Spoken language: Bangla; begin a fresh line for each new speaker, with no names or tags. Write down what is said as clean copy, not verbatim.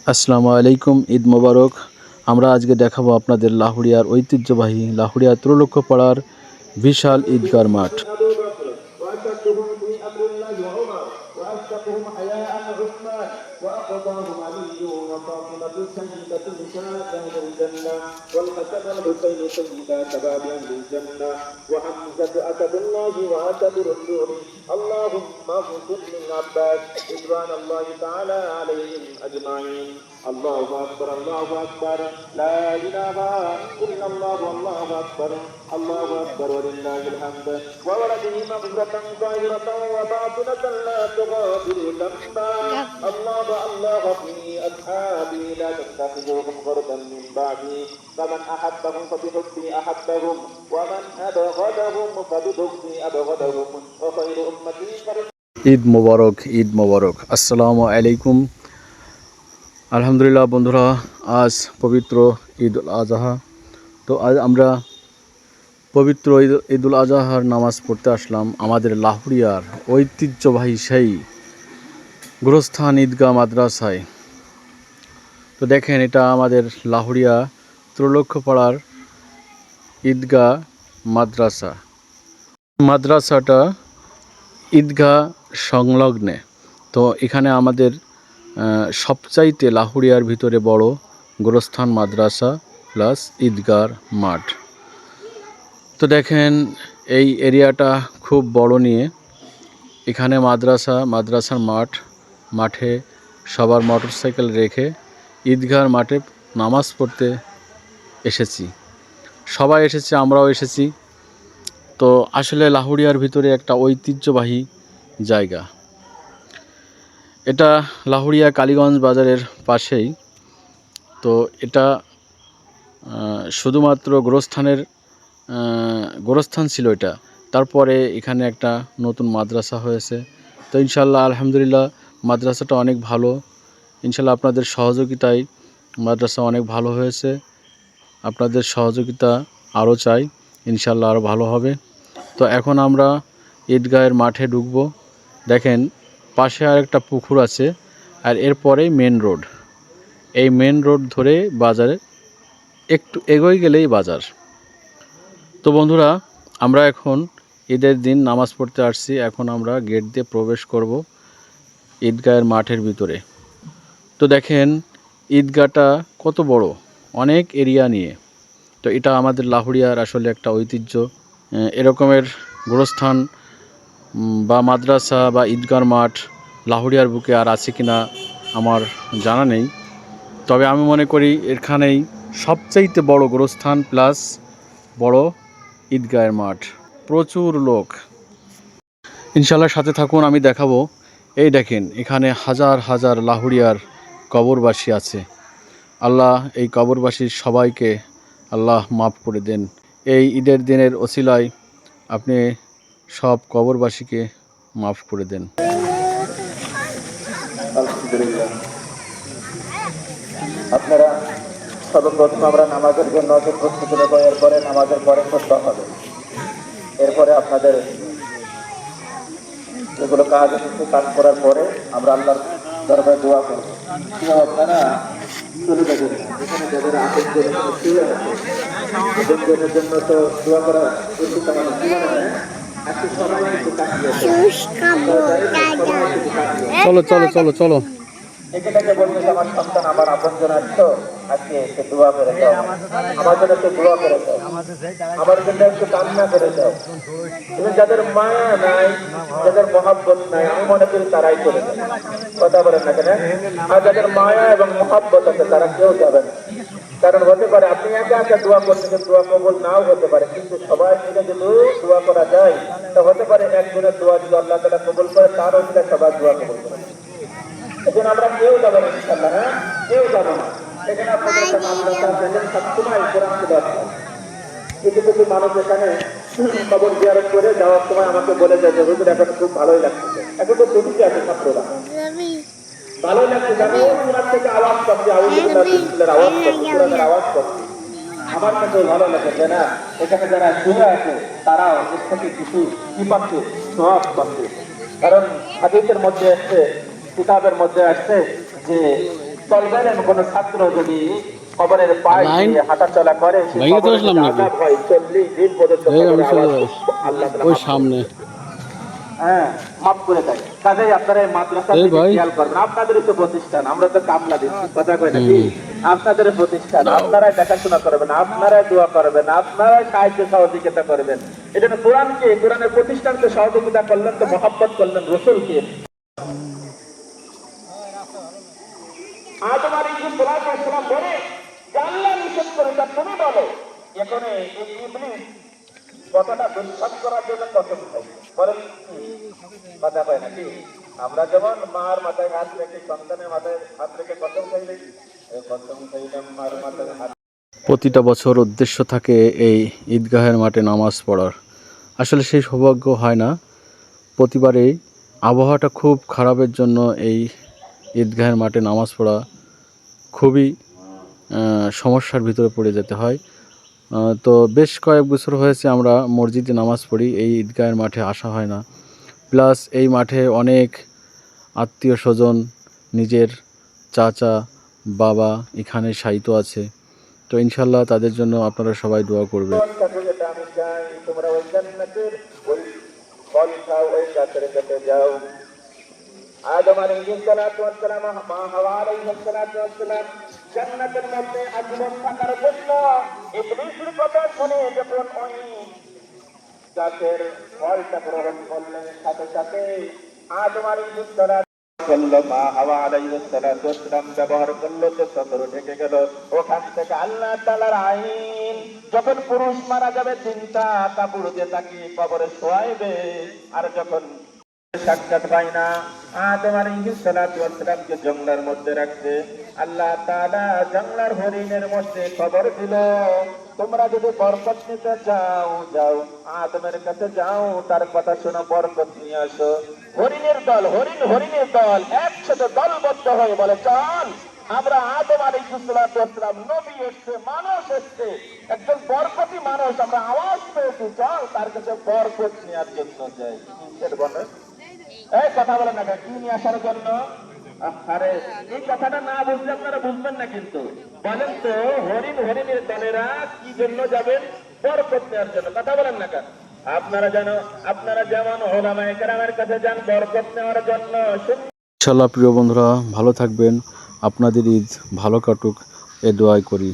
আসসালামু আলাইকুম, ঈদ মোবারক। আমরা আজকে দেখাবো আপনাদের লাহুড়িয়ার ঐতিহ্যবাহী লাহুড়িয়া ত্রৈলোক্যপাড়ার বিশাল ঈদগার মাঠ।
وأقضاهم علي وفاطمة سيدة نساء أهل الجنة والحسن والحسين سيدا شباب أهل الجنة وحمزة أسد الله وأسد رسوله اللهم اغفر للعباس رضوان الله تعالى عليهم أجمعين. الله أكبر الله أكبر لا إله إلا الله والله أكبر الله أكبر ولله الحمد وولده مغفرة ظاهرة وباطنة لا تغادر ذنبا. الله الله في أصحابي لا تتخذوهم غردا من بعدي فمن أحبهم فبحبي أحبهم ومن أبغضهم فببغضي أبغضهم وخير أمتي
ঈদ মোবারক, ঈদ মোবারক। আসসালামু আলাইকুম। আলহামদুলিল্লাহ বন্ধুরা, আজ পবিত্র ঈদ উল আজহা। তো আজ আমরা পবিত্র ঈদ উল আজহার নামাজ পড়তে আসলাম আমাদের লাহুড়িয়ার ঐতিহ্যবাহী সেই গুরস্থান ঈদগাহ মাদ্রাসায়। তো দেখেন, এটা আমাদের লাহুড়িয়া ত্রৈলোক্যপাড়ার ঈদগাহ মাদ্রাসাটা ঈদগাহ সংলগ্নে। তো এখানে আমাদের সবচাইতে লাহুড়িয়ার ভিতরে বড় গোরস্থান মাদ্রাসা প্লাস ঈদগার মাঠ। তো দেখেন, এই এরিয়াটা খুব বড় নিয়ে এখানে মাদ্রাসার মাঠে সবার মোটরসাইকেল রেখে ঈদগার মাঠে নামাজ পড়তে এসেছি। সবাই এসেছে, আমরাও এসেছি। তো আসলে লাহুড়িয়ার ভিতরে একটা ঐতিহ্যবাহী জায়গা। এটা লাহুড়িয়া কালীগঞ্জ বাজারের পাশেই। তো এটা শুধুমাত্র গোরস্থান ছিল এটা। তারপরে এখানে একটা নতুন মাদ্রাসা হয়েছে। তো ইনশাল্লাহ আলহামদুলিল্লাহ মাদ্রাসাটা অনেক ভালো। ইনশাল্লাহ আপনাদের সহযোগিতায় মাদ্রাসা অনেক ভালো হয়েছে। আপনাদের সহযোগিতা আরও চাই, ইনশাল্লাহ আরও ভালো হবে। তো এখন আমরা ঈদগাহের মাঠে ঢুকবো। দেখেন, পাশে আর একটা পুকুর আছে, আর এরপরেই মেন রোড। এই মেন রোড ধরে বাজারে একটু এগোই গেলেই বাজার। তো বন্ধুরা, আমরা এখন ঈদের দিন নামাজ পড়তে আসছি। এখন আমরা গেট দিয়ে প্রবেশ করব ঈদগাহের মাঠের ভিতরে। তো দেখেন ঈদগাহটা কত বড়, অনেক এরিয়া নিয়ে। তো এটা আমাদের লাহুড়িয়ার আসলে একটা ঐতিহ্য। এরকমের গোরস্থান বা মাদ্রাসা বা ঈদগার মাঠ লাহুড়িয়ার বুকে আর আছে কিনা আমার জানা নেই। তবে আমি মনে করি এখানেই সবচাইতে বড় গোরস্থান প্লাস বড় ঈদগাহের মাঠ। প্রচুর লোক। ইনশাল্লাহ সাথে থাকুন, আমি দেখাবো। এই দেখেন, এখানে হাজার হাজার লাহুড়িয়ার কবরবাসী আছে। আল্লাহ এই কবরবাসীর সবাইকে আল্লাহ মাফ করে দেন। এই ঈদের দিনের ওসিলায় আপনি সব কবরবাসীকে মাফ করে দেন।
আলহামদুলিল্লাহ। আপনারা সর্বপ্রথম আমরা নামাজের জন্য প্রস্তুতি নেব, এরপরে নামাজের পরে করতে হবে। এরপরে আপনাদের যেগুলো কাজ আছে কাজ করার পরে আমরা আল্লাহর দরবারে দোয়া করব। আপনারা চলে যাবেন, এখানে যাদের আপনজন এখানে শুয়ে আছে, আপনজনের জন্য তো দোয়া করা উচিত আমাদের জীবনে। আজকে সবাই একটু তাকিয়ে
চলো চলো চলো চলো।
এটাকে বলতে আমার সন্তান আমার আপনজন আসতো, আজকে সে দোয়া করে দাও, আমার জন্য সে দোয়া করে দাও, আমার জন্য একটু কান্না করে দাও। কিন্তু যাদের মায়া নাই, যাদের মহাব্বত নাই, আমি মনে করি তারাই করে দেয়। কথা বলেন না কেন? আর যাদের মায়া এবং মহাব্বত আছে তারা কেউ যাবে না। কারণ হতে পারে আপনি একা একা দোয়া করতেছেন, দোয়া কবুল নাও হতে পারে, কিন্তু সবাই মিলে যদি দোয়া করা যায় তা হতে পারে একজনের দোয়া যদি আল্লাহ তাআলা কবুল করে তারও মিলে সবাই দোয়া কবুল করে। এখন আমরা কেউ যাবো না ইনশাআল্লাহ, হ্যাঁ কেউ যাবো না। এখানে আপনাদের একটা মাদ্রাসা দেখেন, সবসময় কোরআন তেলাওয়াত হয়। কিছু কিছু মানুষ এখানে কবর জিয়ারত করে যাওয়ার সময় আমাকে বলে যায় যে হুজুর এখন খুব ভালোই লাগছে, এখন তো ছুটিতে আছে ছাত্ররা, ভালোই লাগছে, আমি কোরআন থেকে আওয়াজ পাচ্ছি, আউযুবিল্লাহির আওয়াজ পাচ্ছি, কোরআনের আওয়াজ পাচ্ছি। আমার কাছে ভালো লাগে যে না, এখানে যারা শুয়ে আছে তারাও এর থেকে কিছু কি পাচ্ছে, সওয়াব পাচ্ছে। কারণ হাদিসের মধ্যে আসছে, কিতাবের মধ্যে আসছে যে তলবেলেন কোন ছাত্র যদি কবরের পাশ দিয়ে হাঁটাচলা করে সে কবরে যদি আযাব হয় 40 দিন পর্যন্ত কবরে আওয়াজ আল্লাহ তাআলা
ওই
মাফ করে
সামনে
হ্যাঁ মাফ করে দেয়। কাজেই আপনারা এই মাদ্রাসার দিকে খেয়াল করবেন। আপনাদেরই তো প্রতিষ্ঠান, আমরা তো কামলা দিচ্ছি, কথা কয় নাকি? আপনাদের প্রতিষ্ঠান, আপনারাই দেখাশোনা করবেন, আপনারাই দোয়া করবেন, আপনারাই সাহায্য সহযোগিতা করবেন। এই জন্য কোরআনকে, কোরআনের প্রতিষ্ঠানকে সহযোগিতা করলেন তো মহব্বত করলেন রাসূলকে। আদম আলাইহিস সালাম বলে আল্লাহ নিষেধ করেছে, তুমি বলো। এখন এই ইবলিস কতটা দুঃসাদ করার জন্য কসম খাই বলেন, কথা কয় নাকি? আমরা যেমন মার মাথায় হাত রেখে, সন্তানের মাথায় হাত রেখে কসম খাইলে, কসম খাইলাম মার মাথায় হাত।
প্রতিটা বছর উদ্দেশ্য থাকে এই ঈদগাহের মাঠে নামাজ পড়ার। আসলে সেই সৌভাগ্য হয় না প্রতিবারেই। আবহাওয়াটা খুব খারাপের জন্য এই ঈদগাহের মাঠে নামাজ পড়া খুবই সমস্যার ভিতরে পড়ে যেতে হয়। তো বেশ কয়েক বছর হয়েছে আমরা মসজিদে নামাজ পড়ি, এই ঈদগাহের মাঠে আসা হয় না। প্লাস এই মাঠে অনেক আত্মীয় স্বজন, নিজের চাচা বাবা এখানে শায়িত আছে। তো ইনশাল্লাহ তাদের জন্য আপনারা সবাই দোয়া করবেন।
আমি চাই তোমরা ওই জান্নাতের ওই ফল খাও, ওই গাছের কাছে যাও। আদম আলাইহিস সালাম, মা হাওয়া আলাইহিস সালাম জান্নাতের মধ্যে আজীবন থাকার জন্য ইবলীসের কথা শুনে যখন ওই গাছের ফলটা গ্রহণ করলেন, সাথে সাথে আদম আলাইহিস সালাম করলো, মা হাওয়া আলাইহিস সালাম ব্যবহার করলো, তো সদর ঢেকে গেল। ওখান থেকে আল্লাহ তাআলার আইন, যখন পুরুষ মারা যাবে 3টা কাপড় দিয়ে তাকে কবরে শোয়াইবে। আর যখন সাক্ষাৎ পায় না, আদম আলাইহিস সালামকে জঙ্গলের মধ্যে রাখছে। আল্লাহ তাআলা জঙ্গলের হরিণের মধ্যে খবর দিল, তোমরা যদি বরকত নিতে যাও, যাও আদমের কাছে যাও, তার কথা শোনো, বরকত নিয়ে আসো। হরিণের দল, হরিণের দল একসাথে দলবদ্ধ হয়ে বলে, চল আমরা আদম আলাইহিস সালাম, নবী এসছে, মানুষ এসছে, একজন বরকতি মানুষ, আমরা আওয়াজ পেয়েছি, চল তার কাছে বরকত নেওয়ার জন্য যাই। বলে এই কথা বলেন না, কি নিয়ে আসার জন্য? আরে এই কথাটা না বুঝলে আপনারা বুঝবেন না। কিন্তু বলেন তো, হরিণের দলেরা কি জন্য যাবেন? বরকত নেওয়ার জন্য। কথা বলেন না কেন? আপনারা যেমন ওলামায়ে কেরামের কাছে যান বরকত নেওয়ার জন্য।
ইনশাআল্লাহ প্রিয় বন্ধুরা ভালো থাকবেন, আপনাদের ঈদ ভালো কাটুক এ দোয়াই করি।